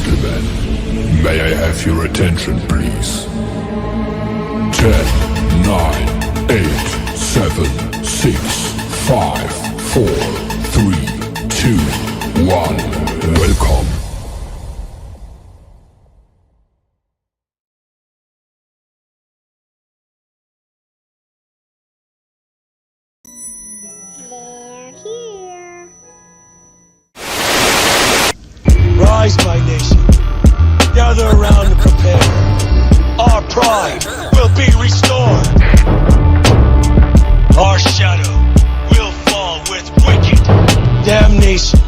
gentlemen, may I have your attention, please? 10, 9, 8, 7, 6, 5, 4, 3, 2, 1. Welcome. They're here. Rise, my nation. Gather around and prepare. Our pride will be restored. Our shadow will fall with wicked damnation.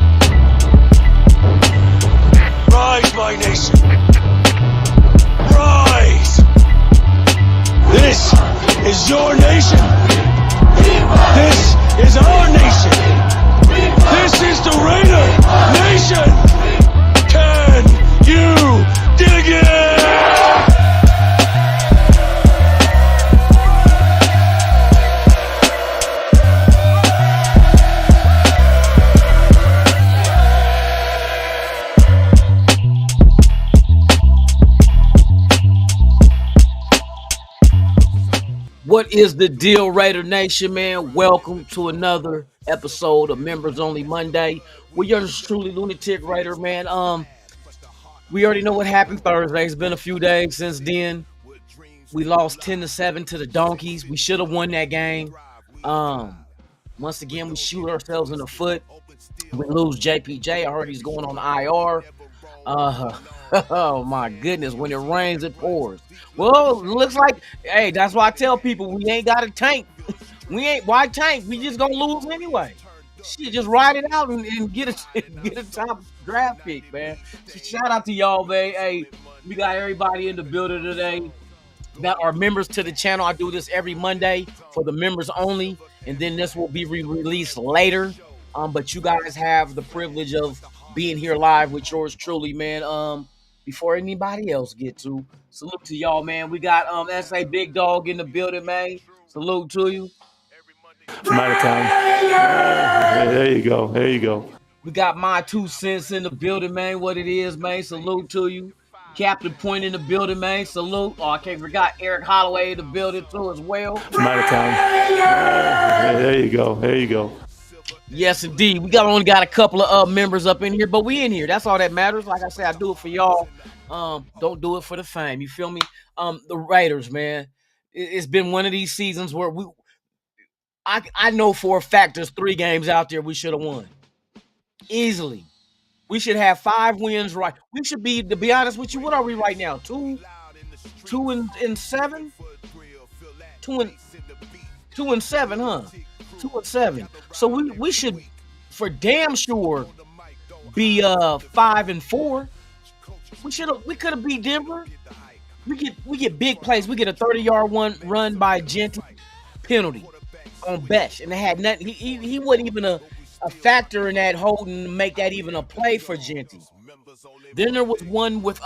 Rise, my nation. Rise. This is your nation. This is our nation. This is the Raider Nation. Can you dig it? What is the deal, Raider Nation, man? Welcome to another episode of Members Only Monday. We're yours truly, Lunatik Raider, man. We already know what happened Thursday. It's been a few days since then. We lost 10-7 to the Donkeys. We should have won that game. Once again, we shoot ourselves in the foot. We lose JPJ. I heard he's going on IR. Oh my goodness, when it rains, it pours. Well, it looks like, hey, that's why I tell people we ain't got a tank. Why tank? We just gonna lose anyway. Shit, just ride it out and get a top draft pick, man. Shout out to y'all, man. Hey, we got everybody in the building today that are members to the channel. I do this every Monday for the members only, and then this will be released later. But you guys have the privilege of being here live with yours truly, man. Before anybody else get to. Salute to y'all, man. We got SA Big Dog in the building, man. Salute to you. Mighty time. There you go. There you go. We got my 2 cents in the building, man. What it is, man. Salute to you. Captain Point in the building, man. Salute. Oh, I can't forget Eric Holloway in the building too as well. Mighty time. There you go. There you go. Yes, indeed. We only got a couple of members up in here, but we in here. That's all that matters. Like I said, I do it for y'all. Don't do it for the fame. You feel me? The Raiders, man. It's been one of these seasons where I know for a fact there's 3 games out there we should have won. Easily. We should have 5 wins, right? We should be, to be honest with you, what are we right now? 2 and 7? 2 and 7, huh? 2 and 7. So we should for damn sure be 5 and 4. We could have beat Denver. We get big plays. We get a 30-yard run by Genty penalty on Besh, and it had nothing. He wasn't even a factor in that holding to make that even a play for Genty. Then there was one with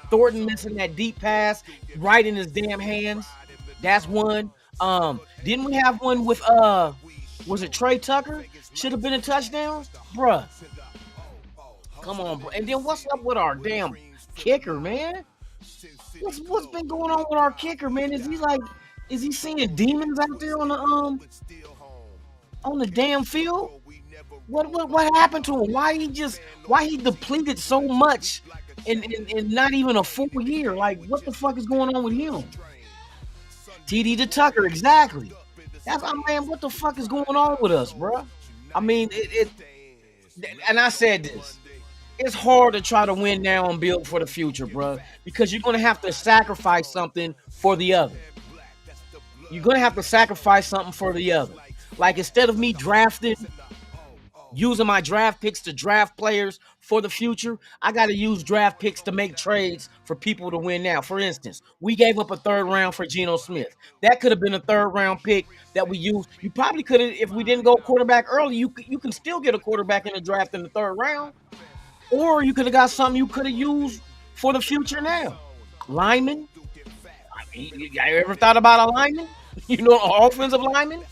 Thornton missing that deep pass right in his damn hands. That's one. Didn't we have one with was it Trey Tucker? Should have been a touchdown, bruh. Come on, bro. And then what's up with our damn kicker, man? What's been going on with our kicker, man? Is he seeing demons out there on the damn field? What happened to him? Why he depleted so much in not even a full year? Like, what the fuck is going on with him? TD to Tucker, exactly. That's, man, what the fuck is going on with us, bro? I mean, and I said this. It's hard to try to win now and build for the future, bro, because you're going to have to sacrifice something for the other. You're going to have to sacrifice something for the other. Like, instead of me using my draft picks to draft players for the future, I got to use draft picks to make trades for people to win now. For instance, we gave up a 3rd round for Geno Smith. That could have been a 3rd round pick that we used. You probably could have, if we didn't go quarterback early, you can still get a quarterback in the draft in the 3rd round. Or you could have got something you could have used for the future now. Lineman. I mean, you ever thought about a lineman? You know, an offensive lineman?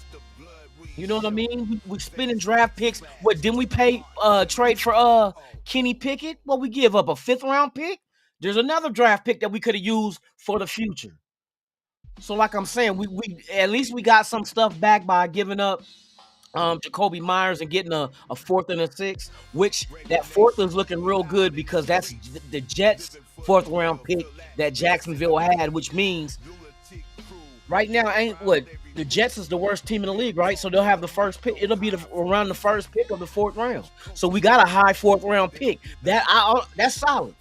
You know what I mean? We spending draft picks. What didn't we pay trade for Kenny Pickett? Well, we give up a 5th-round pick. There's another draft pick that we could have used for the future. So like I'm saying, we at least we got some stuff back by giving up Jacoby Myers and getting a 4th and a 6th, which that 4th is looking real good because that's the Jets' 4th-round pick that Jacksonville had, which means right now ain't what the Jets is the worst team in the league, right? So they'll have the first pick. It'll be around the first pick of the 4th round. So we got a high 4th-round pick. That's solid.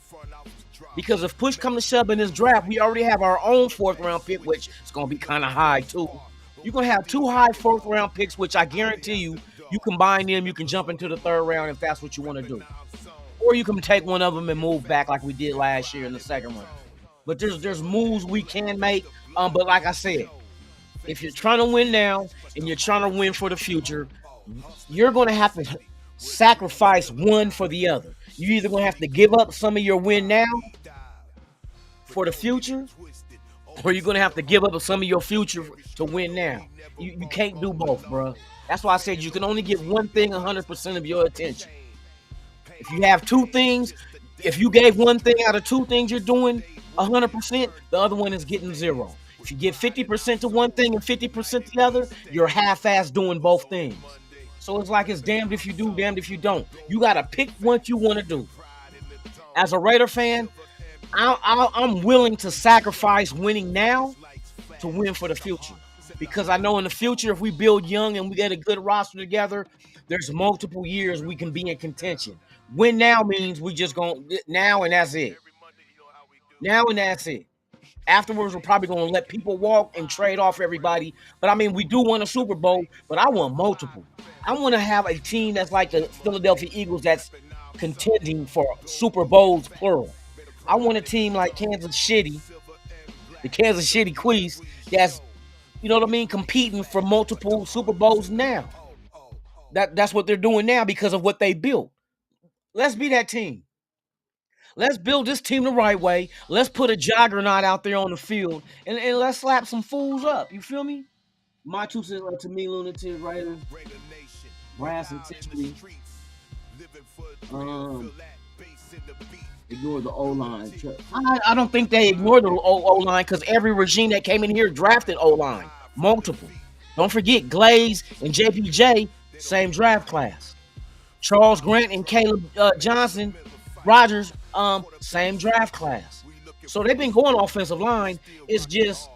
Because if push come to shove in this draft, we already have our own 4th-round pick, which is going to be kind of high too. You're going to have 2 high 4th-round picks, which I guarantee you combine them, you can jump into the 3rd round if that's what you want to do. Or you can take one of them and move back like we did last year in the 2nd round. But there's moves we can make. But like I said, if you're trying to win now and you're trying to win for the future, you're going to have to sacrifice one for the other. You're either going to have to give up some of your win now for the future, or you're going to have to give up some of your future to win now. You can't do both, bro. That's why I said you can only give one thing 100% of your attention. If you have 2 things, if you gave one thing out of 2 things you're doing 100%, the other one is getting 0. If you give 50% to one thing and 50% to the other, you're half-ass doing both things. So it's like it's damned if you do, damned if you don't. You got to pick what you want to do. As a Raider fan, I'm willing to sacrifice winning now to win for the future. Because I know in the future, if we build young and we get a good roster together, there's multiple years we can be in contention. Win now means we just going now and that's it. Now and that's it. Afterwards, we're probably going to let people walk and trade off everybody. But I mean, we do want a Super Bowl, but I want multiple. I want to have a team that's like the Philadelphia Eagles that's contending for Super Bowls, plural. I want a team like Kansas City, the Kansas City Chiefs, that's, you know what I mean, competing for multiple Super Bowls now. That's what they're doing now because of what they built. Let's be that team. Let's build this team the right way. Let's put a juggernaut out there on the field, and let's slap some fools up. You feel me? My 2 cents to me, Lunatic, Raiders, Brass and Tiffany. Ignore the O-line. I don't think they ignored the O-line because every regime that came in here drafted O-line. Multiple. Don't forget, Glaze and JPJ, same draft class. Charles Grant and Caleb Johnson, Rogers, same draft class. So they've been going offensive line. It's just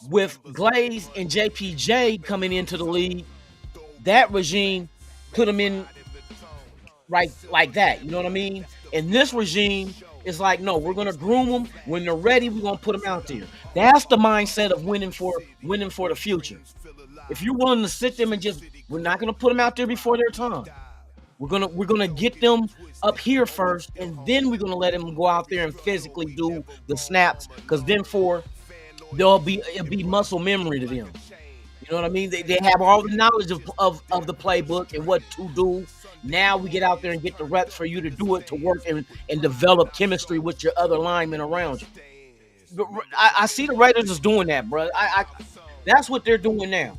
with Glaze and JPJ coming into the league, that regime put them in right like that. You know what I mean? And this regime is like, no, we're gonna groom them. When they're ready, we're gonna put them out there. That's the mindset of winning for the future. If you're willing to sit them and just, we're not gonna put them out there before their time. We're gonna get them up here first, and then we're gonna let them go out there and physically do the snaps, because then it'll be muscle memory to them. You know what I mean? They have all the knowledge of the playbook and what to do. Now we get out there and get the reps for you to do it, to work and develop chemistry with your other linemen around you. I see the Raiders is doing that, bro. That's what they're doing now.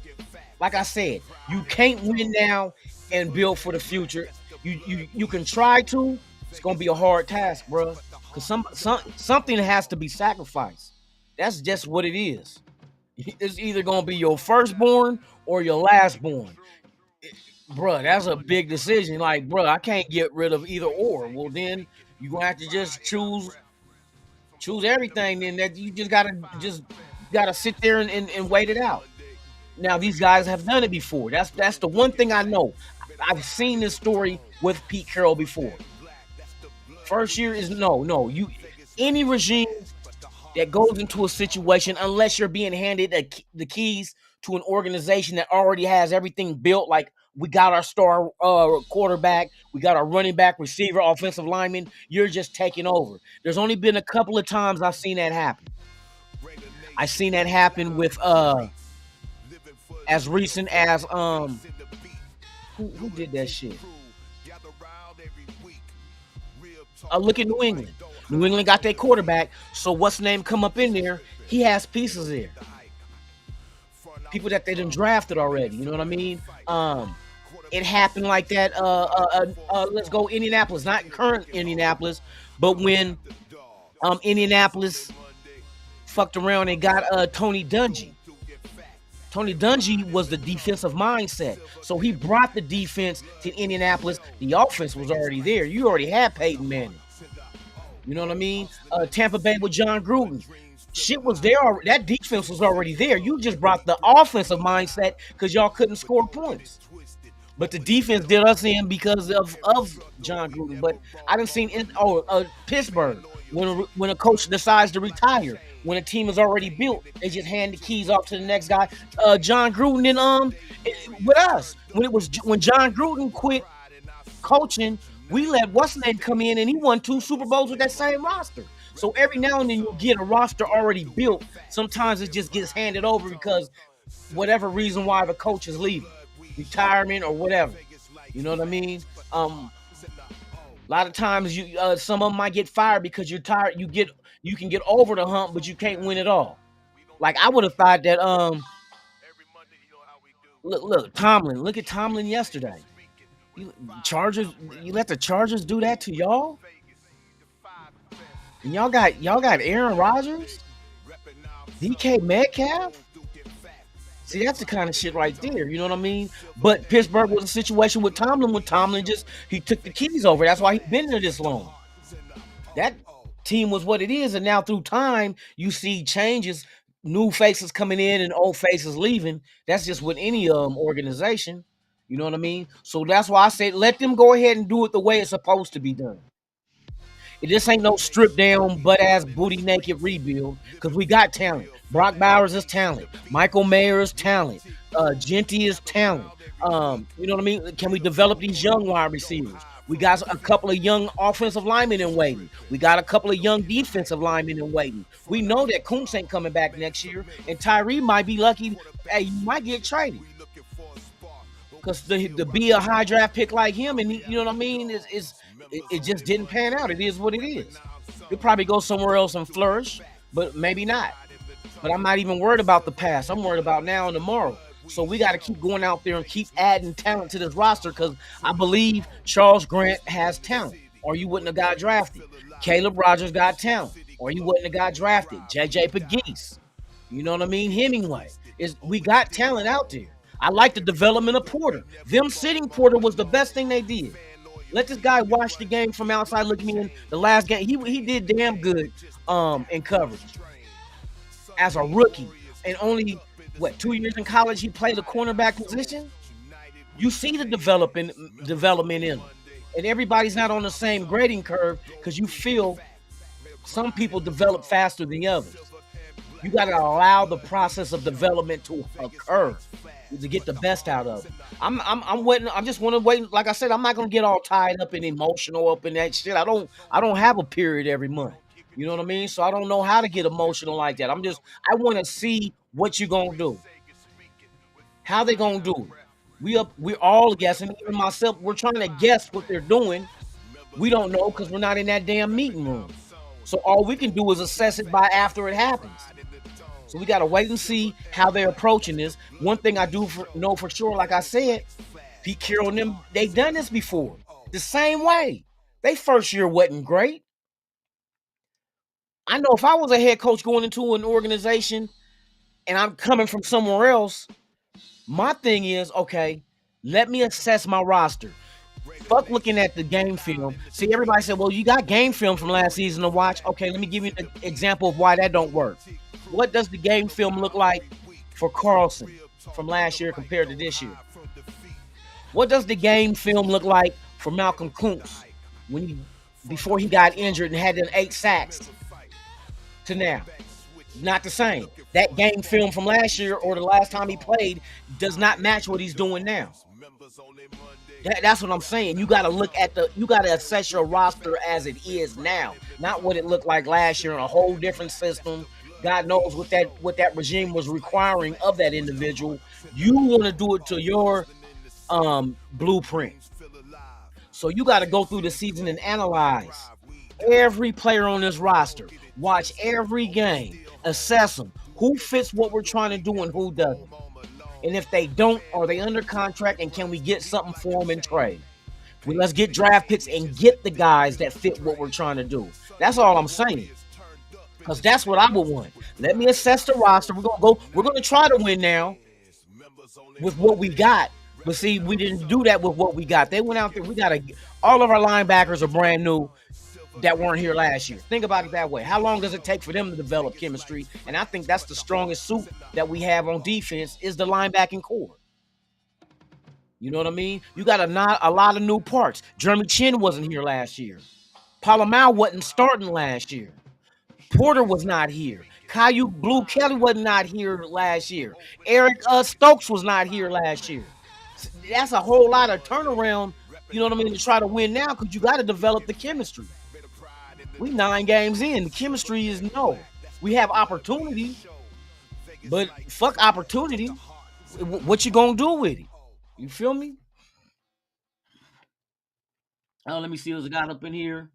Like I said, you can't win now and build for the future. You can try to. It's gonna be a hard task, bro. Because something has to be sacrificed. That's just what it is. It's either gonna be your firstborn or your lastborn. Bruh, that's a big decision. Like, bruh, I can't get rid of either or. Well, then you're gonna have to just choose everything. Then that you just gotta sit there and wait it out. Now, these guys have done it before. That's the one thing I know. I've seen this story with Pete Carroll before. First year is any regime that goes into a situation, unless you're being handed the keys to an organization that already has everything built, like we got our star quarterback, we got our running back, receiver, offensive lineman, you're just taking over. There's only been a couple of times I've seen that happen. I've seen that happen with as recent as who did that shit? Look at New England. New England got their quarterback, so what's name come up in there? He has pieces there. people that they done drafted already. You know what I mean? It happened like that. Let's go Indianapolis, not current Indianapolis, but when Indianapolis fucked around and got Tony Dungy. Tony Dungy was the defensive mindset. So he brought the defense to Indianapolis. The offense was already there. You already had Peyton Manning. You know what I mean? Tampa Bay with John Gruden. Shit was there. That defense was already there. You just brought the offensive mindset because y'all couldn't score points. But the defense did us in because of John Gruden. But I didn't see Pittsburgh when a coach decides to retire, when a team is already built, they just hand the keys off to the next guy. John Gruden and with us when John Gruden quit coaching, we let what's name come in and he won 2 Super Bowls with that same roster. So every now and then you get a roster already built. Sometimes it just gets handed over because whatever reason why the coach is leaving, retirement or whatever. You know what I mean? A lot of times some of them might get fired because you're tired. You can get over the hump, but you can't win it all. Like I would have thought that look Tomlin. Look at Tomlin yesterday. Chargers. You let the Chargers do that to y'all, and y'all got Aaron Rodgers, DK Metcalf. See, that's the kind of shit right there. You know what I mean? But Pittsburgh was a situation with Tomlin. When Tomlin he took the keys over. That's why he's been there this long. That team was what it is, and now through time, you see changes, new faces coming in and old faces leaving. That's just with any organization. You know what I mean? So that's why I say let them go ahead and do it the way it's supposed to be done. This ain't no strip down, butt ass, booty naked rebuild because we got talent. Brock Bowers is talent. Michael Mayer is talent. Genty is talent. You know what I mean? Can we develop these young wide receivers? We got a couple of young offensive linemen in waiting. We got a couple of young defensive linemen in waiting. We know that Kuntz ain't coming back next year, and Tyree might be lucky. Hey, you might get traded because to be a high draft pick like him, and you know what I mean, it just didn't pan out. It is what it is. He'll probably go somewhere else and flourish, but maybe not. But I'm not even worried about the past. I'm worried about now and tomorrow. So we got to keep going out there and keep adding talent to this roster because I believe Charles Grant has talent, or you wouldn't have got drafted. Caleb Rogers got talent, or you wouldn't have got drafted. J.J. Pegues, you know what I mean? Hemingway. We got talent out there. I like the development of Porter. Them sitting Porter was the best thing they did. Let this guy watch the game from outside looking in. The last game, he did damn good in coverage as a rookie, and only 2 years in college he played the cornerback position. You see the development in him, and everybody's not on the same grading curve because you feel some people develop faster than others. You got to allow the process of development to occur to get the best out of it. I'm waiting. I just want to wait. Like I said, I'm not gonna get all tied up and emotional up in that shit. I don't have a period every month. You know what I mean? So I don't know how to get emotional like that. I want to see what you're gonna do. How they gonna do it? We're all guessing, even myself. We're trying to guess what they're doing. We don't know because we're not in that damn meeting room. So all we can do is assess it by after it happens. So we got to wait and see how they're approaching this. One thing I do know for sure, like I said, Pete Carroll and them, they done this before. The same way. They first year wasn't great. I know if I was a head coach going into an organization and I'm coming from somewhere else, my thing is, okay, let me assess my roster. Fuck looking at the game film. See, everybody said, well, you got game film from last season to watch. Okay, let me give you an example of why that don't work. What does the game film look like for Carlson from last year compared to this year? What does the game film look like for Malcolm Kuntz before he got injured and had them 8 sacks to now? Not the same. That game film from last year or the last time he played does not match what he's doing now. That's what I'm saying. You got to assess your roster as it is now, not what it looked like last year in a whole different system. God knows what that regime was requiring of that individual. You want to do it to your blueprint. So you got to go through the season and analyze every player on this roster. Watch every game. Assess them. Who fits what we're trying to do and who doesn't. And if they don't, are they under contract? And can we get something for them in trade? Let's get draft picks and get the guys that fit what we're trying to do. That's all I'm saying. Because that's what I would want. Let me assess the roster. We're gonna try to win now with what we got. But see, we didn't do that with what we got. They went out there. All of our linebackers are brand new that weren't here last year. Think about it that way. How long does it take for them to develop chemistry? And I think that's the strongest suit that we have on defense is the linebacking core. You know what I mean? You got a lot of new parts. Jeremy Chin wasn't here last year. Palomar wasn't starting last year. Porter was not here. Caillou Blue Kelly was not here last year. Eric Stokes was not here last year. That's a whole lot of turnaround, you know what I mean, to try to win now because you got to develop the chemistry. We 9 games in. The chemistry is no. We have opportunity, but fuck opportunity. What you gonna do with it? You feel me? Oh, let me see who's got up in here.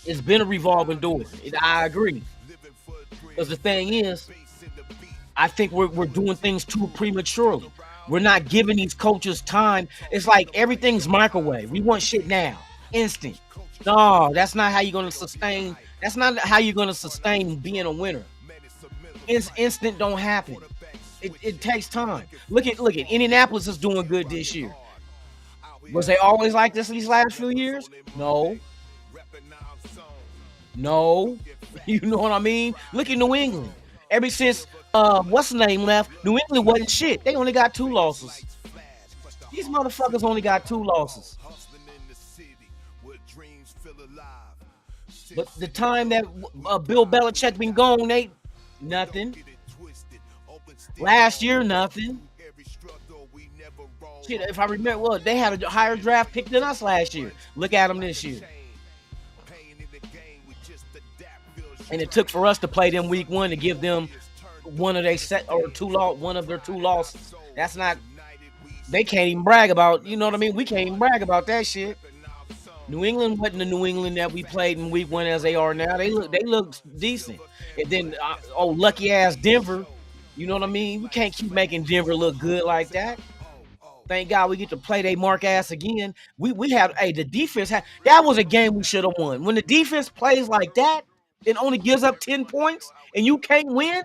It's been a revolving door. I agree. Because the thing is, I think we're doing things too prematurely. We're not giving these coaches time. It's like everything's microwave. We want shit now, instant. No, that's not how you're gonna sustain. That's not how you're gonna sustain being a winner. Instant don't happen. It takes time. Look at Indianapolis is doing good this year. Was they always like this these last few years? No. You know what I mean? Look at New England. Ever since what's the name left, New England wasn't shit. They only got 2 losses. These motherfuckers only got 2 losses. But the time that Bill Belichick been gone, they nothing. Last year, nothing. Shit, if I remember, well, they had a higher draft pick than us last year. Look at them this year. And it took for us to play them week 1 to give them one of their 2 losses. That's not. They can't even brag about. You know what I mean? We can't even brag about that shit. New England wasn't the New England that we played in week 1 as they are now. They look decent. And then lucky ass Denver. You know what I mean? We can't keep making Denver look good like that. Thank God we get to play they mark ass again. We have the defense that was a game we should have won. When the defense plays like that, and only gives up 10 points, and you can't win,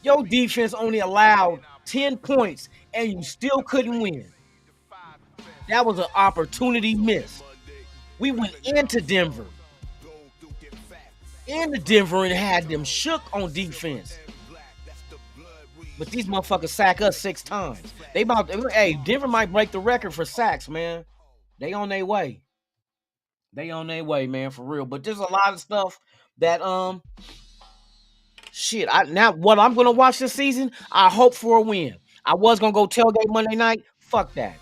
your defense only allowed 10 points, and you still couldn't win. That was an opportunity miss. We went into Denver, and had them shook on defense. But these motherfuckers sack us 6 times. Denver might break the record for sacks, man. They on their way. Man, for real. But there's a lot of stuff that now what I'm gonna watch this season, I hope for a win. I was gonna go tailgate Monday night. Fuck that.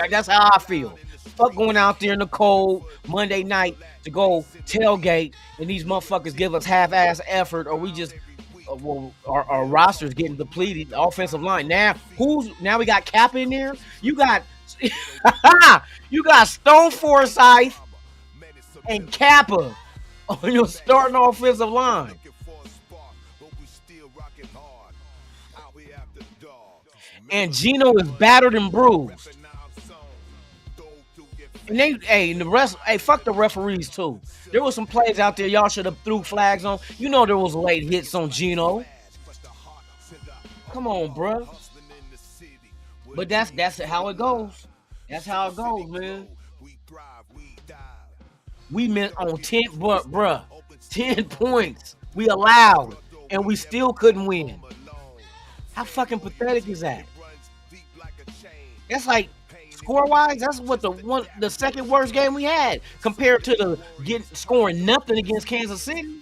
That's how I feel. Fuck going out there in the cold Monday night to go tailgate and these motherfuckers give us half-ass effort, or we just our roster's getting depleted. The offensive line. Now we got Cap in there. You got Stone Forsythe and Kappa on your starting offensive line. And Gino is battered and bruised. And the rest, fuck the referees too. There was some plays out there y'all should have threw flags on. You know there was late hits on Gino. Come on, bro. But that's how it goes. That's how it goes, man. We meant on 10, bruh, 10 points we allowed, and we still couldn't win. How fucking pathetic is that? That's like score-wise, that's what the second worst game we had compared to scoring nothing against Kansas City.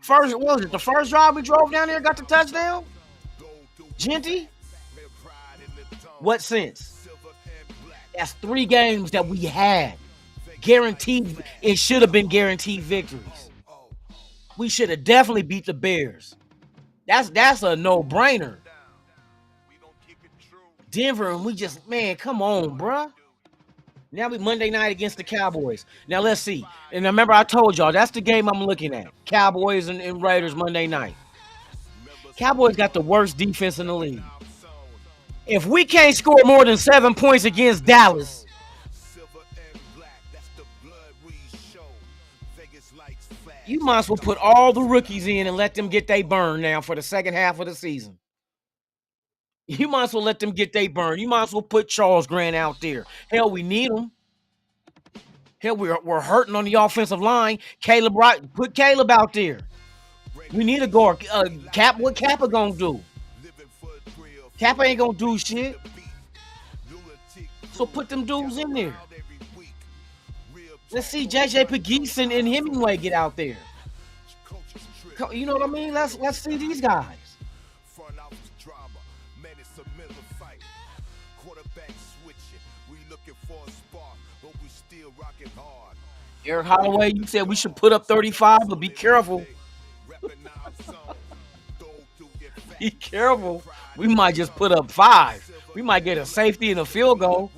The first drive we drove down there got the touchdown? Genty? What sense? That's 3 games that we had. Guaranteed, it should have been guaranteed victories. We should have definitely beat the Bears. That's a no-brainer. Denver, and we just, man, come on, bruh. Now we Monday night against the Cowboys. Now let's see. And remember, I told y'all that's the game I'm looking at. Cowboys and Raiders Monday night. Cowboys got the worst defense in the league. If we can't score more than 7 points against Dallas, you might as well put all the rookies in and let them get their burn now for the second half of the season. You might as well let them get their burn. You might as well put Charles Grant out there. Hell, we need him. Hell, we're hurting on the offensive line. Put Caleb out there. We need a guard. Cap, what Kappa gonna do? Kappa ain't gonna do shit. So put them dudes in there. Let's see JJ Pegues and Hemingway get out there. You know what I mean? Let's see these guys. Eric Holloway, you said we should put up 35, but be careful. Be careful. We might just put up 5. We might get a safety and a field goal.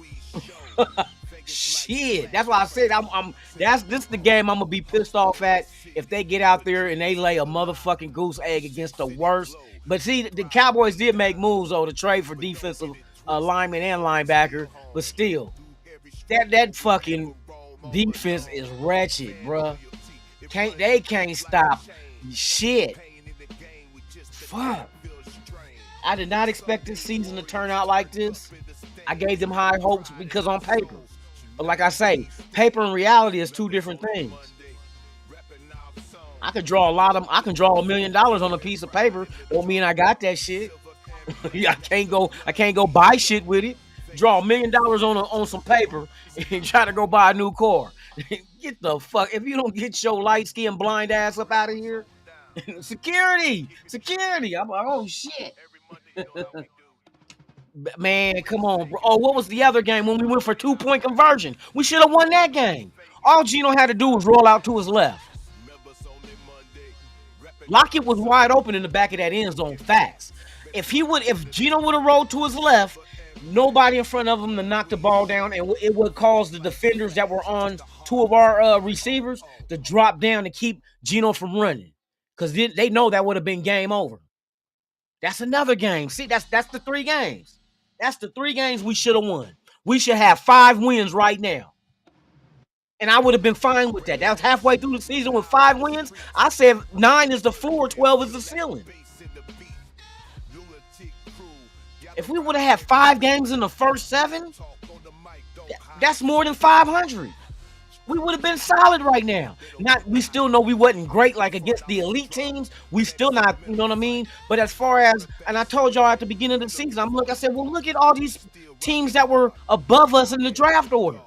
Shit. That's why I said this is the game I'm gonna be pissed off at if they get out there and they lay a motherfucking goose egg against the worst. But see, the Cowboys did make moves though to trade for defensive lineman and linebacker, but still, that fucking defense is wretched, bruh. They can't stop shit. Fuck. I did not expect this season to turn out like this. I gave them high hopes because on paper. But like I say, paper and reality is two different things. I could draw $1 million on a piece of paper. Don't mean I got that shit. I can't go buy shit with it. Draw $1 million on some paper and try to go buy a new car. Get the fuck, if you don't get your light-skinned blind ass up out of here. Security. I'm like, oh shit. Man, come on, bro. Oh, what was the other game when we went for 2-point conversion? We should have won that game. All Geno had to do was roll out to his left. Lockett was wide open in the back of that end zone. Facts. If Geno would have rolled to his left, nobody in front of him to knock the ball down, and it would cause the defenders that were on 2 of our receivers to drop down to keep Geno from running, because they know that would have been game over. That's another game. See, that's the 3 games. That's the 3 games we should have won. We should have 5 wins right now. And I would have been fine with that. That was halfway through the season with 5 wins. I said 9 is the floor, 12 is the ceiling. If we would have had 5 games in the first 7, that's more than 500. We would have been solid right now. We still know we wasn't great like against the elite teams. We still not, you know what I mean? But as far as, and I told y'all at the beginning of the season, I said, well, look at all these teams that were above us in the draft order.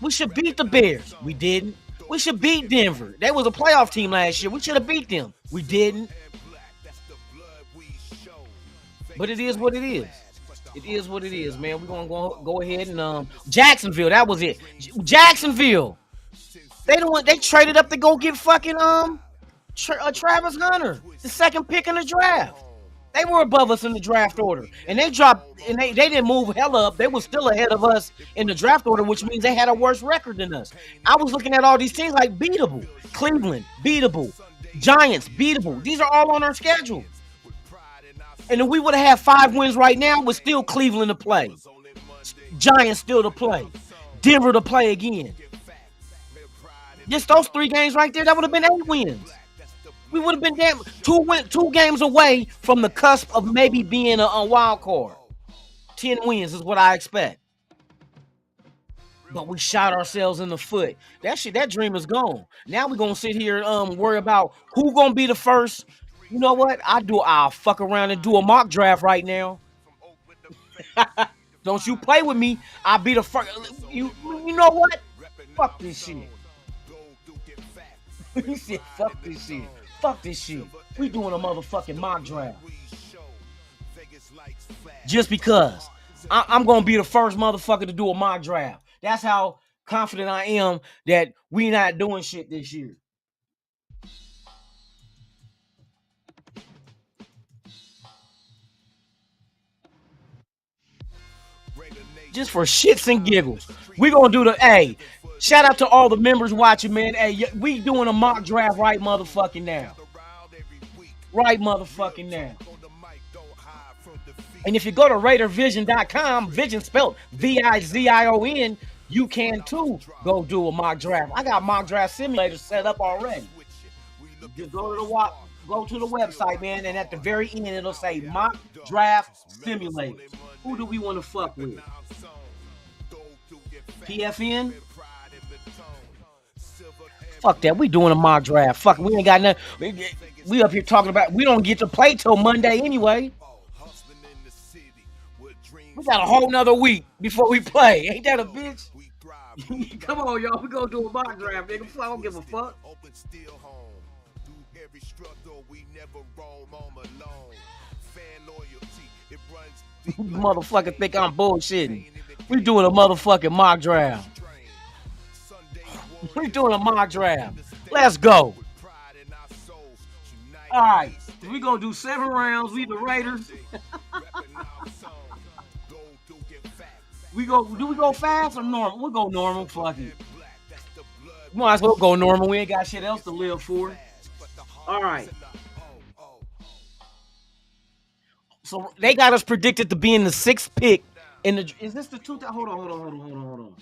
We should beat the Bears. We didn't. We should beat Denver. They was a playoff team last year. We should have beat them. We didn't. But it is what it is. It is what it is, man. We're going to go ahead and Jacksonville, that was it. Jacksonville. They traded up to go get fucking Travis Hunter, the 2nd pick in the draft. They were above us in the draft order. And they dropped, and they didn't move hella up. They were still ahead of us in the draft order, which means they had a worse record than us. I was looking at all these teams like beatable. Cleveland, beatable. Giants, beatable. These are all on our schedule. And if we would have had 5 wins right now, with still Cleveland to play. Giants still to play. Denver to play again. Just those 3 games right there, that would have been 8 wins. We would have been damn 2 games away from the cusp of maybe being a wild card. 10 wins is what I expect. But we shot ourselves in the foot. That dream is gone. Now we're going to sit here and worry about who going to be the first. You know what? I'll fuck around and do a mock draft right now. Don't you play with me. I'll be the first. You know what? Fuck this shit. He said, fuck this shit. Fuck this shit. We doing a motherfucking mock draft. Just because. I'm going to be the first motherfucker to do a mock draft. That's how confident I am that we not doing shit this year. just for shits and giggles. We gonna do the shout out to all the members watching, man. Hey, we doing a mock draft right motherfucking now. Right motherfucking now. And if you go to RAIDERVIZION.com, Vision spelled VIZION, you can too go do a mock draft. I got mock draft simulators set up already. Just go to the website, man, and at the very end it'll say mock draft simulator. Who do we want to fuck with? PFN? Fuck that. We doing a mock draft. Fuck, we ain't got nothing. We up here talking about. We don't get to play till Monday anyway. We got a whole nother week before we play. Ain't that a bitch? Come on, y'all. We gonna do a mock draft, nigga. I don't give a fuck. Motherfucker think I'm bullshitting. We doing a motherfucking mock draft. We doing a mock draft. Let's go. All right, we gonna do 7 rounds. We the Raiders. Do we go fast or normal? We'll go normal. Fuck it. Might as well go normal. We ain't got shit else to live for. All right. So they got us predicted to be in the 6th pick. Is this the 2000? Hold on.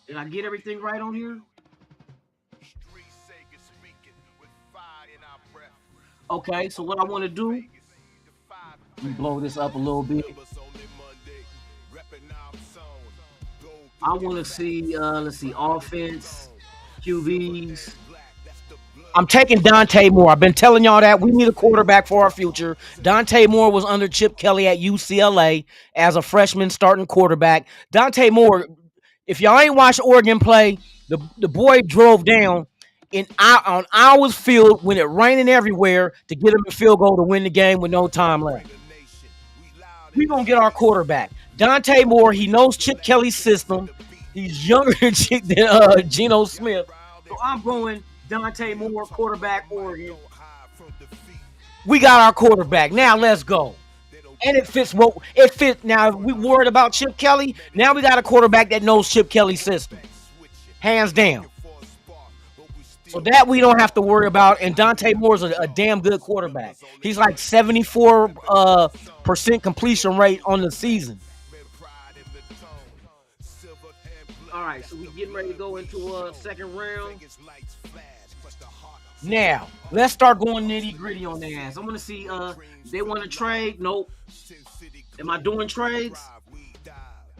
Did I get everything right on here? Okay, so what I want to do, let me blow this up a little bit. I want to see, let's see, offense, QBs. I'm taking Dante Moore. I've been telling y'all that we need a quarterback for our future. Dante Moore was under Chip Kelly at UCLA as a freshman starting quarterback. Dante Moore, if y'all ain't watched Oregon play, the boy drove down on Iowa's field when it raining everywhere to get him a field goal to win the game with no time left. We're going to get our quarterback. Dante Moore, he knows Chip Kelly's system. He's younger than Geno Smith. So I'm going Dante Moore, quarterback, Oregon. We got our quarterback. Now let's go. And it fits. Now, if we worried about Chip Kelly, now we got a quarterback that knows Chip Kelly's system. Hands down. So that we don't have to worry about. And Dante Moore's a damn good quarterback. He's like 74% completion rate on the season. All right, so we getting ready to go into a second round. Now, let's start going nitty-gritty on their ass. I want to see, they want to trade? Nope. Am I doing trades?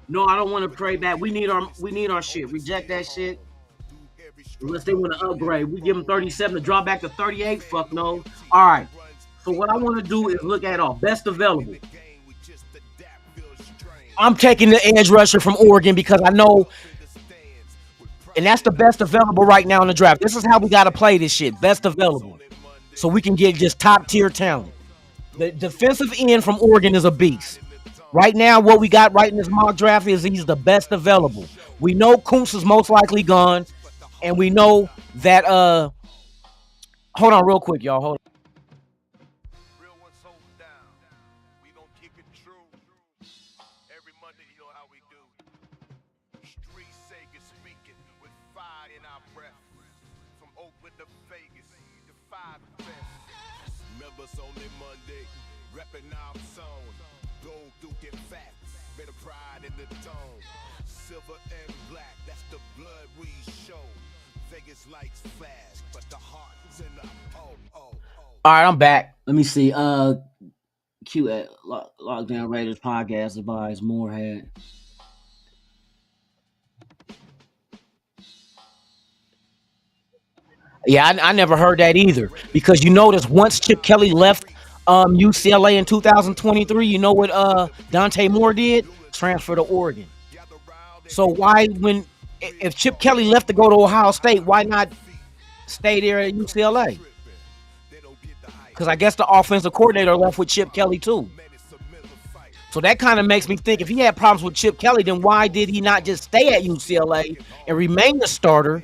No, I don't want to trade back. We need our shit. Reject that shit. Unless they want to upgrade. We give them 37 to drop back to 38. Fuck no. All right. So what I want to do is look at all best available. I'm taking the edge rusher from Oregon because I know, and that's the best available right now in the draft. This is how we got to play this shit. Best available. So we can get just top tier talent. The defensive end from Oregon is a beast. Right now, what we got right in this mock draft is he's the best available. We know Kuntz is most likely gone. And we know that, hold on real quick, y'all. Hold on. Real ones hold down. We gonna keep it true. Every Monday, you know how we do. Street Sega speaking with fire in our breath. From Oakland to Vegas, the 5 best. Members only Monday, repping our zone. Gold, Duke, and fat. Better pride in the tone. Silver and black, that's the blood we show. Vegas lights flash, but the heart's in the All right, I'm back. Let me see. Q at Lockdown Raiders podcast advised Moorhead. Yeah, I never heard that either. Because you notice once Chip Kelly left UCLA in 2023, you know what Dante Moore did? Transfer to Oregon. So why, if Chip Kelly left to go to Ohio State, why not stay there at UCLA? Because I guess the offensive coordinator left with Chip Kelly too. So that kind of makes me think if he had problems with Chip Kelly, then why did he not just stay at UCLA and remain the starter?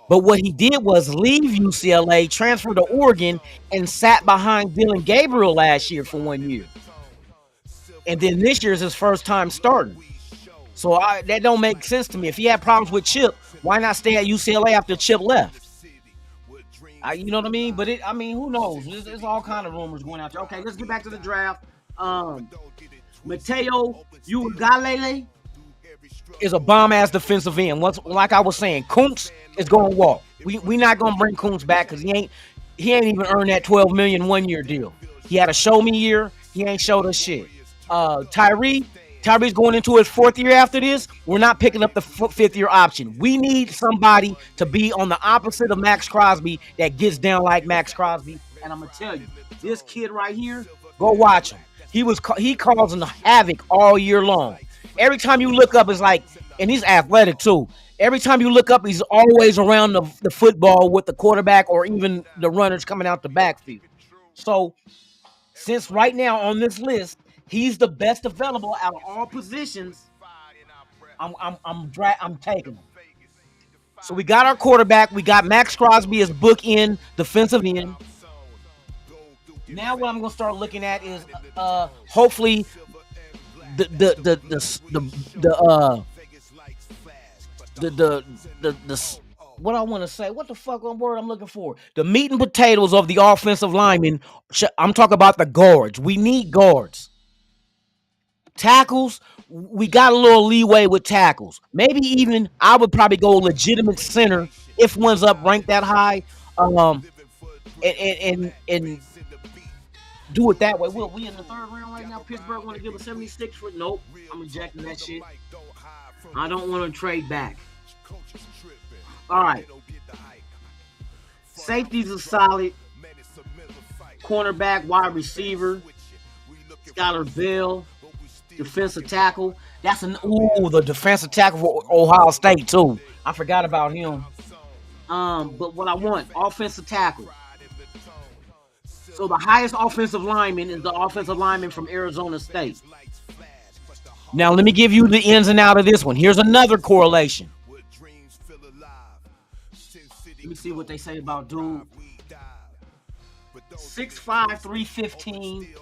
But what he did was leave UCLA, transfer to Oregon, and sat behind Dylan Gabriel last year for 1 year. And then this year is his first time starting. So that don't make sense to me. If he had problems with Chip, why not stay at UCLA after Chip left? You know what I mean? But I mean, who knows? There's all kind of rumors going out there. Okay, let's get back to the draft. Mateo Ugalele is a bomb-ass defensive end. Like I was saying, Kuntz is going to walk. We not going to bring Kuntz back because he ain't even earned that $12 million 1-year deal. He had a show me year. He ain't showed us shit. Tyree's going into his 4th year after this. We're not picking up the 5th year option. We need somebody to be on the opposite of Max Crosby that gets down like Max Crosby. And I'm gonna tell you, this kid right here, go watch him. He causing havoc all year long. Every time you look up, it's like, and he's athletic too. Every time you look up, he's always around the football with the quarterback or even the runners coming out the backfield. So, since right now on this list, he's the best available out of all positions, I'm taking him. So we got our quarterback. We got Max Crosby as bookend defensive end. Now what I'm gonna start looking at is hopefully the what I want to say, what the fuck word I'm looking for? The meat and potatoes of the offensive linemen. I'm talking about the guards. We need guards. Tackles, we got a little leeway with tackles. Maybe even I would probably go legitimate center if one's up ranked that high. And do it that way. We in the 3rd round right now. Pittsburgh want to give a 76 for nope. I'm rejecting that shit. I don't want to trade back. All right. Safeties are solid. Cornerback, wide receiver. Skylar Bell. Defensive tackle. That's the defensive tackle for Ohio State too. I forgot about him. But what I want, offensive tackle. So the highest offensive lineman is the offensive lineman from Arizona State. Now let me give you the ins and outs of this one. Here's another correlation. Let me see what they say about dude. 6'5", 315.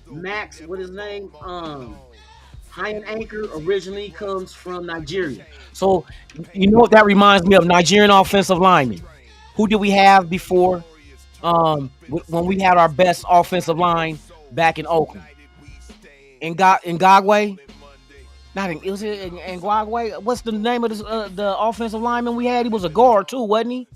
Max, what his name? Hyan Anchor originally comes from Nigeria. So you know what that reminds me of? Nigerian offensive linemen. Who did we have before? When we had our best offensive line back in Oakland. Ngagwe? Was it Ngagwe? What's the name of the offensive lineman we had? He was a guard too, wasn't he?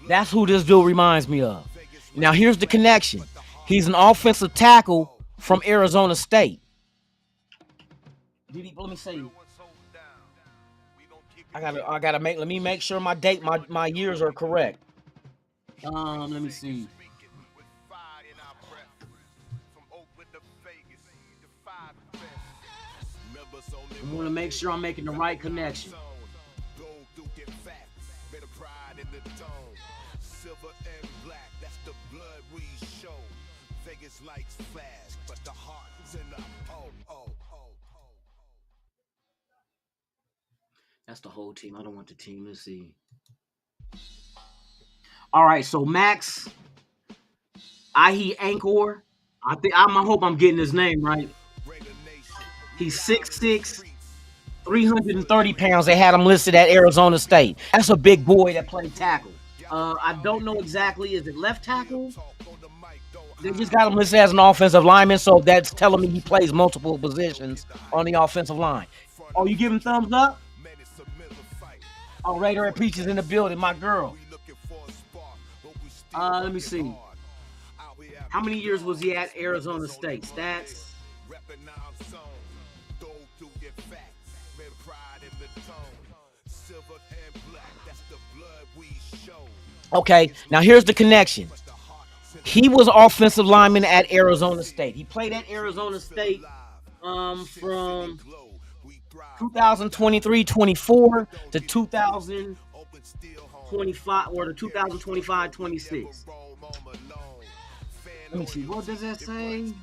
That's who this dude reminds me of. Now here's the connection. He's an offensive tackle from Arizona State. Let me see. Let me make sure my years are correct. Let me see. I want to make sure I'm making the right connection. That's the whole team. I don't want the team. Let's see. All right, so Max Ahi Ankor. I hope I'm getting his name right. He's 6'6", 330 pounds. They had him listed at Arizona State. That's a big boy that played tackle. I don't know exactly. Is it left tackle? They just got him listed as an offensive lineman, so that's telling me he plays multiple positions on the offensive line. Oh, you giving thumbs up? Oh, Raider and Peach is in the building, my girl. Let me see. How many years was he at Arizona State? Stats. Okay, now here's the connection. He was offensive lineman at Arizona State. He played at Arizona State from 2023-24 to 2025 or to 2025-26. Let me see. What does that say?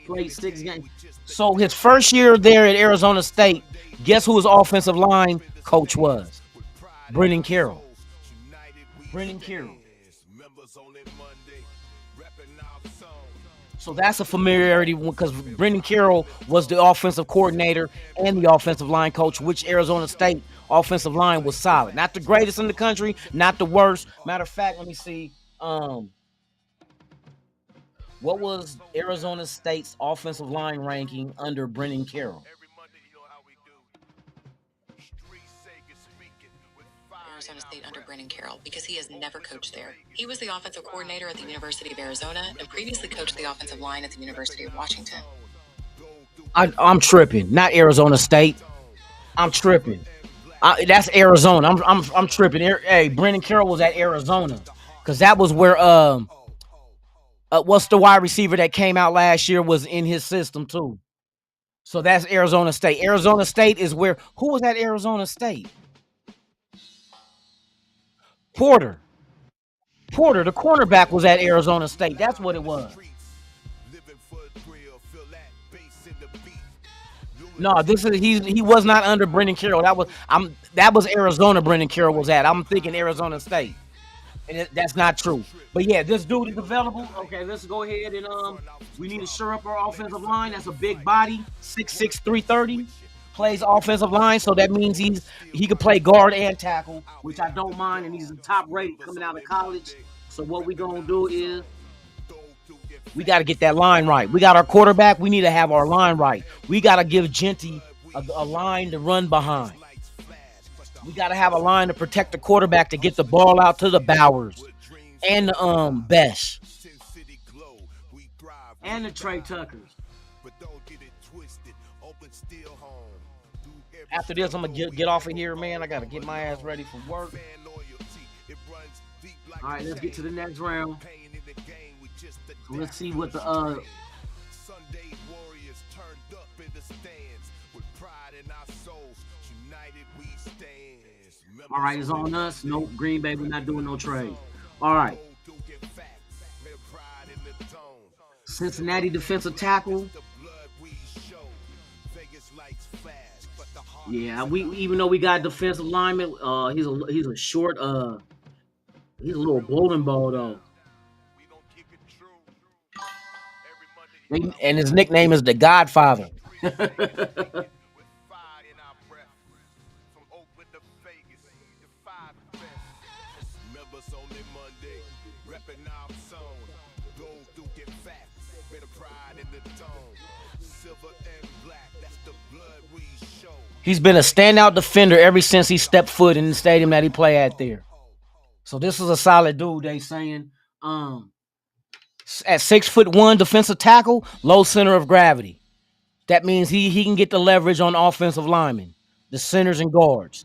Played 6 games. So his first year there at Arizona State, guess who his offensive line coach was? Brendan Carroll. So that's a familiarity because Brendan Carroll was the offensive coordinator and the offensive line coach, which Arizona State offensive line was solid. Not the greatest in the country, not the worst. Matter of fact, let me see. What was Arizona State's offensive line ranking under Brendan Carroll? Every Monday, you know how we do. Street Sega speaking with fire Arizona in our State under breath. Brennan Carroll because he has never coached there. He was the offensive coordinator at the University of Arizona and previously coached the offensive line at the University of Washington. I'm tripping. Not Arizona State. I'm tripping. That's Arizona. I'm tripping. Hey, Brendan Carroll was at Arizona because that was where what's the wide receiver that came out last year was in his system too. So that's Arizona State. Arizona State is where who was at Arizona State? Porter. Porter, the cornerback, was at Arizona State. That's what it was. Living for the thrill, feel that bass in the beat. No, he was not under Brendan Carroll. That was Arizona. Brendan Carroll was at. I'm thinking Arizona State, and that's not true. But yeah, this dude is available. Okay, let's go ahead and we need to shore up our offensive line. That's a big body, 6'6", 330. Plays offensive line, so that means he could play guard and tackle, which I don't mind, and he's the top rated coming out of college. So what we gonna do is we got to get that line right. We got our quarterback. We need to have our line right. We got to give Genty a line to run behind. We got to have a line to protect the quarterback to get the ball out to the Bowers and the Besh and the Trey Tuckers. After this, I'm gonna get off of here, man. I gotta get my ass ready for work. All right, let's get to the next round. So let's see what the Sunday warriors turned up in the stands with pride in our souls. United we stand. All right, it's on us. No, Green Bay, we're not doing no trade. All right. Cincinnati defensive tackle. Yeah, we even though we got defensive lineman, he's a short, he's a little bowling ball though. And his nickname is the Godfather. He's been a standout defender ever since he stepped foot in the stadium that he played at there. So this is a solid dude, they saying. At 6'1" defensive tackle, low center of gravity. That means he can get the leverage on offensive linemen, the centers and guards.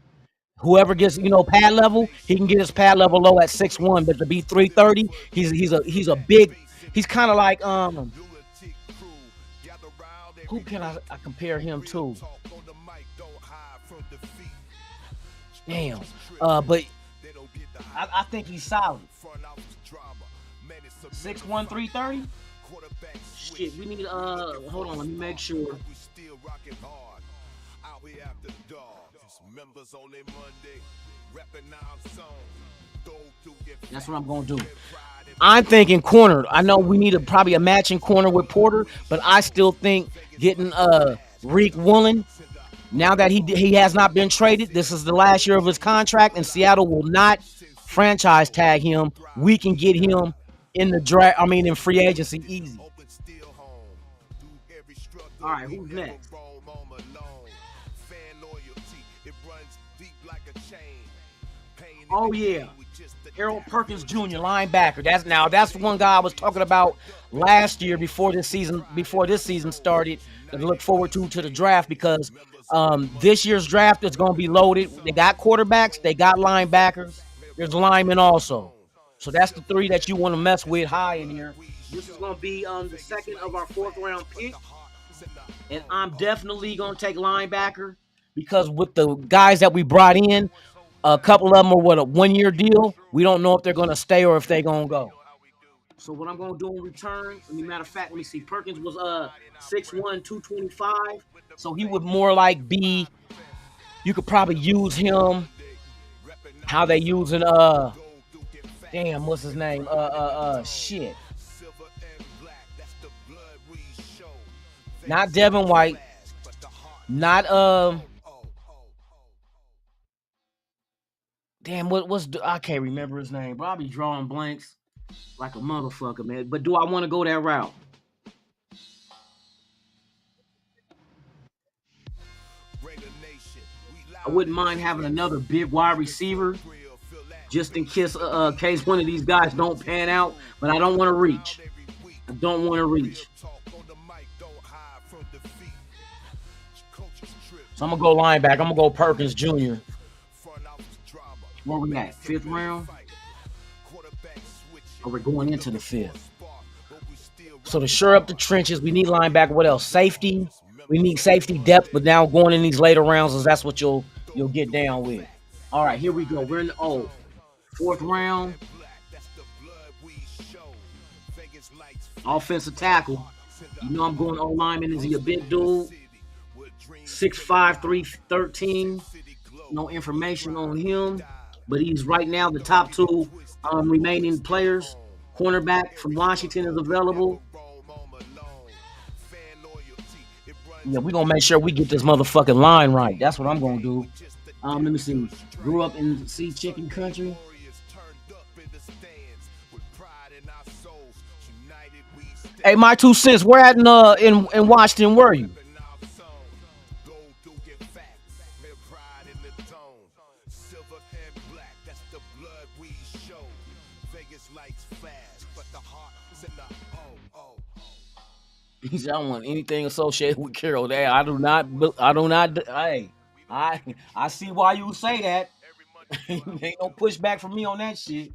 Whoever gets, pad level, he can get his pad level low at 6'1", but to be 330, he's a big, he's kind of like who can I compare him to? Damn. But I think he's solid. 6'1", 330? Shit, we need hold on, let me make sure. That's what I'm gonna do. I'm thinking corner. I know we need probably a matching corner with Porter, but I still think getting Reek Woolen, now that he has not been traded, this is the last year of his contract, and Seattle will not franchise tag him. We can get him in the draft. I mean, in free agency, easy. All right, who's next? Oh yeah, Harold Perkins Jr., linebacker. That's the one guy I was talking about last year before this season started. To look forward to the draft because this year's draft is going to be loaded. They got quarterbacks, they got linebackers, there's linemen also. So that's the three that you want to mess with high in here. This is going to be the second of our 4th round pick, and I'm definitely going to take linebacker because with the guys that we brought in, a couple of them are with a 1-year deal. We don't know if they're going to stay or if they're going to go. So what I'm going to do in return, matter of fact, let me see. Perkins was 6'1", 225. So he would more like be, you could probably use him how they using, damn, what's his name? Shit. Not Devin White. Not damn, I can't remember his name, bro. I'll be drawing blanks like a motherfucker, man. But do I want to go that route? I wouldn't mind having another big wide receiver, just in case one of these guys don't pan out. But I don't want to reach. I don't want to reach. So I'm gonna go linebacker. I'm gonna go Perkins Jr. Where we at? 5th round? Or we're going into the 5th? So to shore up the trenches, we need linebacker. What else? Safety. We need safety depth, but now going in these later rounds, that's what you'll get down with. All right, here we go. We're in the 4th round. Offensive tackle. You know I'm going O-lineman. Is he a big dude? 6'5", 313. No information on him, but he's right now the top 2 remaining players. Cornerback from Washington is available. Yeah, we're going to make sure we get this motherfucking line right. That's what I'm going to do. Let me see. Grew up in sea chicken country. Hey, my 2 cents. Where at in Washington were you? He said, I don't want anything associated with Carroll. Hey, I do not. Hey, I see why you say that. Ain't no pushback from me on that shit.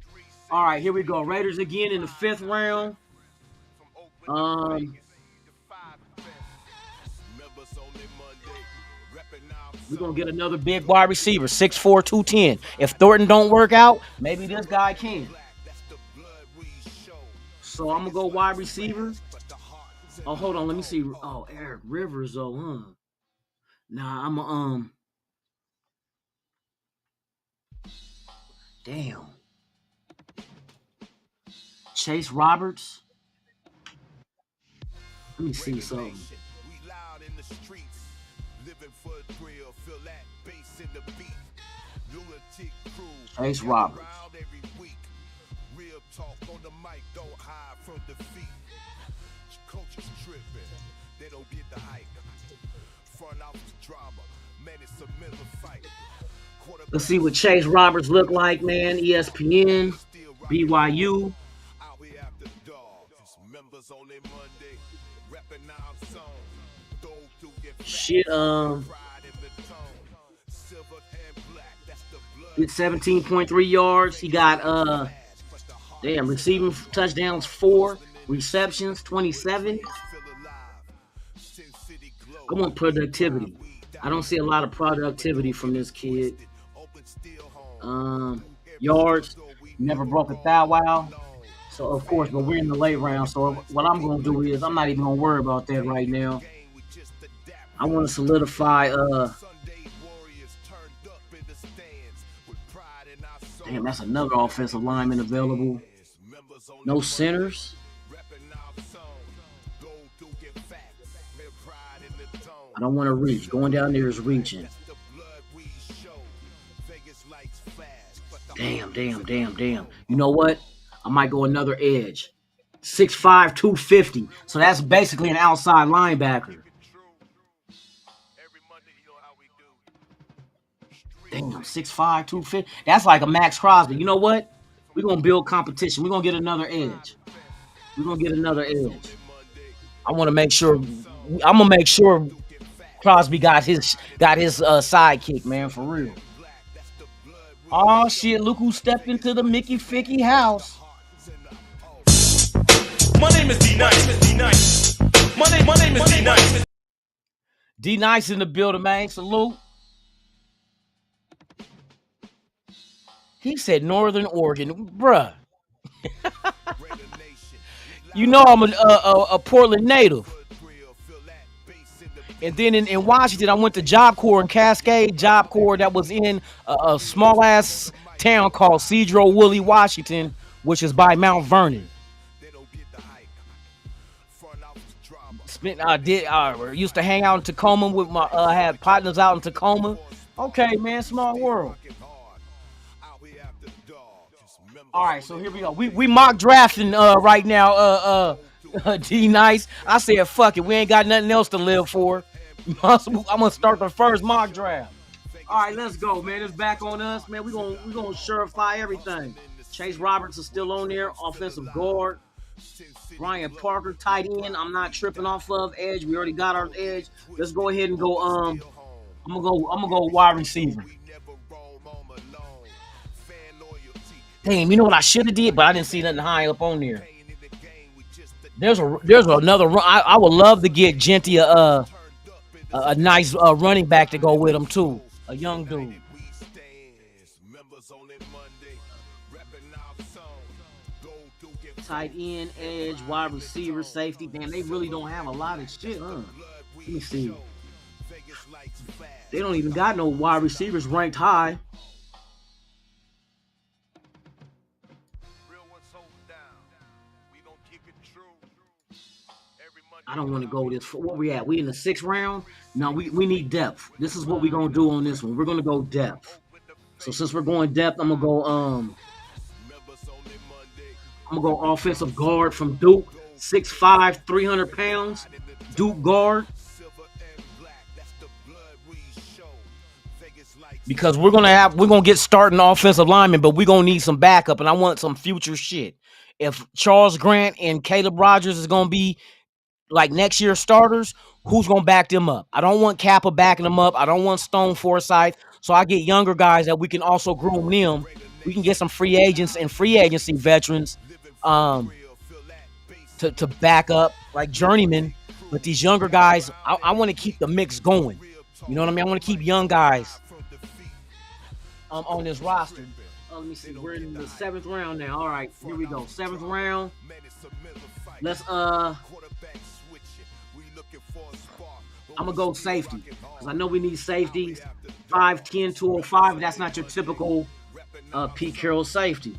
All right, here we go. Raiders again in the 5th round. We're gonna get another big wide receiver, 6'4", 210. If Thornton don't work out, maybe this guy can. So I'm gonna go wide receiver. Oh, hold on, let me see. Oh, Eric Rivers, though, huh? Nah, I'm damn. Chase Roberts. Let me see something. Chase Roberts. Let's see what Chase Roberts look like, man. ESPN, BYU. Shit, did 17.3 yards. He got receiving touchdowns 4, receptions 27. I want productivity. I don't see a lot of productivity from this kid. Yards, never broke a thou wow. So of course, but we're in the late round. So what I'm gonna do is I'm not even gonna worry about that right now. I want to solidify. Damn, that's another offensive lineman available. No centers. I don't want to reach. Going down there is reaching. Damn. You know what? I might go another edge. 6'5", 250. So that's basically an outside linebacker. Damn, 6'5", 250. That's like a Max Crosby. You know what? We're going to build competition. We're going to get another edge. I want to make sure. I'm going to make sure Crosby got his sidekick, man, for real. Oh, shit. Look who stepped into the Mickey Ficky house. My name is D-Nice. My name is D-Nice. D-Nice in the building, man. Salute. He said Northern Oregon. Bruh. You know I'm a Portland native. And then in Washington, I went to Job Corps in Cascade. Job Corps that was in a small-ass town called Cedro-Woolley, Washington, which is by Mount Vernon. Used to hang out in Tacoma with my had partners out in Tacoma. Okay, man, small world. All right, so here we go. We mock drafting right now. D Nice. I said fuck it. We ain't got nothing else to live for. I'm gonna start the first mock draft. All right, let's go, man. It's back on us, man. We gonna surefy everything. Chase Roberts is still on there, offensive guard. Brian Parker, tight end. I'm not tripping off of edge. We already got our edge. Let's go ahead and go. I'm gonna go wide receiver. Damn, you know what I should have did, but I didn't see nothing high up on there. There's another run. I would love to get Genty a nice running back to go with him too, a young dude. Tight end, edge, wide receiver, safety. Damn, they really don't have a lot of shit, huh? Let me see. They don't even got no wide receivers ranked high. I don't want to go this. What we at? We in the 6th round? No, we need depth. This is what we're gonna do on this one. We're gonna go depth. So since we're going depth, I'm gonna go offensive guard from Duke, 6'5", 300 pounds. Duke guard. Because we're gonna get starting offensive linemen, but we're gonna need some backup, and I want some future shit. If Charles Grant and Caleb Rogers is gonna be like next year's starters, who's gonna back them up? I don't want Kappa backing them up. I don't want Stone Forsythe. So I get younger guys that we can also groom them. We can get some free agents and free agency veterans to back up like journeymen. But these younger guys, I want to keep the mix going. You know what I mean? I want to keep young guys on this roster. Let me see. We're in the 7th round now. All right, here we go. 7th round. Let's I'm gonna go safety because I know we need safeties. 5'10", 205. That's not your typical Pete Carroll safety.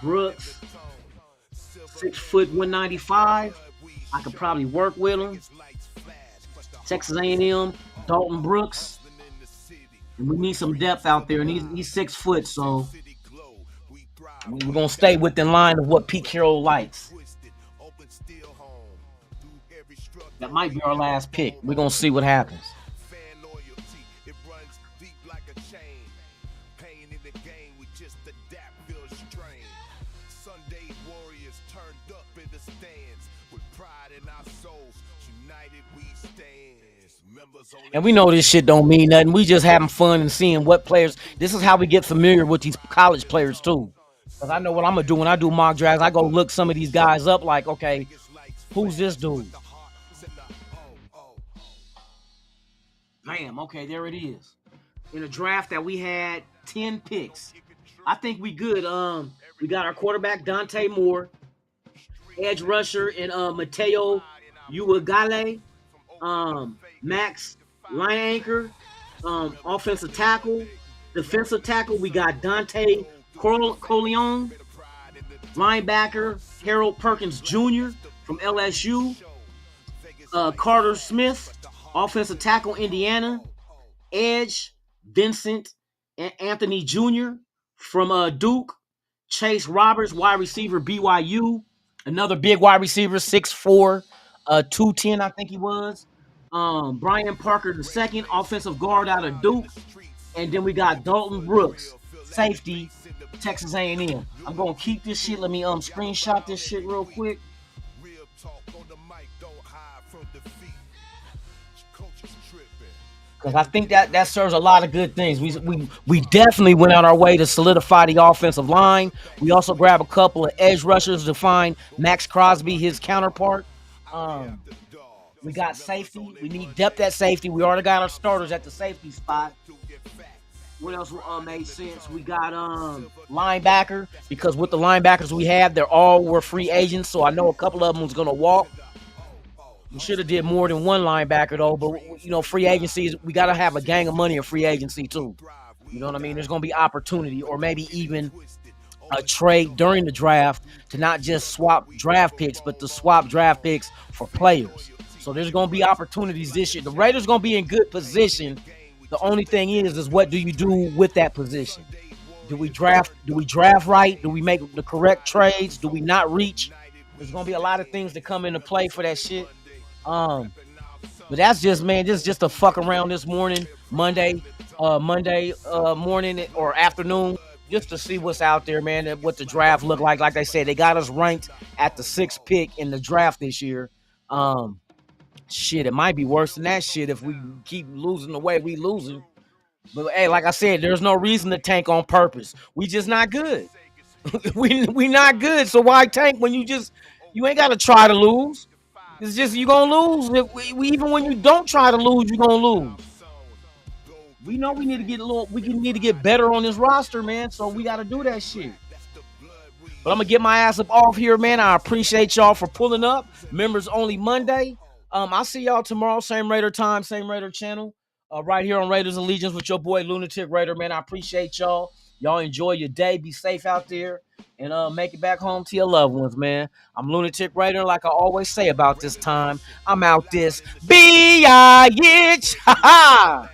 Brooks, 6 foot 195. I could probably work with him. Texas A&M, Dalton Brooks. And we need some depth out there, and he's 6 foot, so we're gonna stay within line of what Pete Carroll likes. That might be our last pick. We're gonna see what happens. And we know this shit don't mean nothing. We just having fun and seeing what players. This is how we get familiar with these college players too. Because I know what I'm gonna do when I do mock drafts. I go look some of these guys up. Like, okay, who's this dude? Bam. Okay, there it is. In a draft that we had 10 picks. I think we good. We got our quarterback Dante Moore, edge rusher and Mateo Uwagale, Max line anchor, offensive tackle, defensive tackle. We got Dante Corleone, linebacker Harold Perkins Jr. from LSU, Carter Smith, offensive tackle Indiana, edge Vincent Anthony Jr. from Duke, Chase Roberts, wide receiver BYU, another big wide receiver, 6'4", 210 I think he was. Brian Parker II, offensive guard out of Duke, and then we got Dalton Brooks, safety, Texas A&M. I'm gonna keep this shit. Let me screenshot this shit real quick. Because I think that serves a lot of good things. We definitely went out our way to solidify the offensive line. We also grab a couple of edge rushers to find Max Crosby, his counterpart. We got safety. We need depth at safety. We already got our starters at the safety spot. What else made sense? We got linebacker, because with the linebackers we have, were free agents. So I know a couple of them was gonna walk. We should have did more than one linebacker though, but you know, free agency we gotta have a gang of money in free agency too. You know what I mean? There's gonna be opportunity, or maybe even a trade during the draft to not just swap draft picks, but to swap draft picks for players. So there's going to be opportunities this year. The Raiders going to be in good position. The only thing is what do you do with that position? Do we draft right? Do we make the correct trades? Do we not reach? There's going to be a lot of things that come into play for that shit. But that's just, man, this is just a fuck around this morning, Monday morning or afternoon, just to see what's out there, man, what the draft look like. Like I said, they got us ranked at the 6th pick in the draft this year. Shit, it might be worse than that shit if we keep losing the way we losing. But hey, like I said, there's no reason to tank on purpose. We just not good. we not good. So why tank when you ain't got to try to lose? It's just you gonna lose. Even when you don't try to lose, you gonna lose. We know we need to get better on this roster, man. So we got to do that shit. But I'm gonna get my ass up off here, man. I appreciate y'all for pulling up. Members only Monday. I'll see y'all tomorrow. Same Raider time, same Raider channel. Right here on Raiders Allegiance with your boy Lunatic Raider, man. I appreciate y'all. Y'all enjoy your day. Be safe out there. And make it back home to your loved ones, man. I'm Lunatic Raider, like I always say about this time. I'm out this. B-I-H. Ha-ha!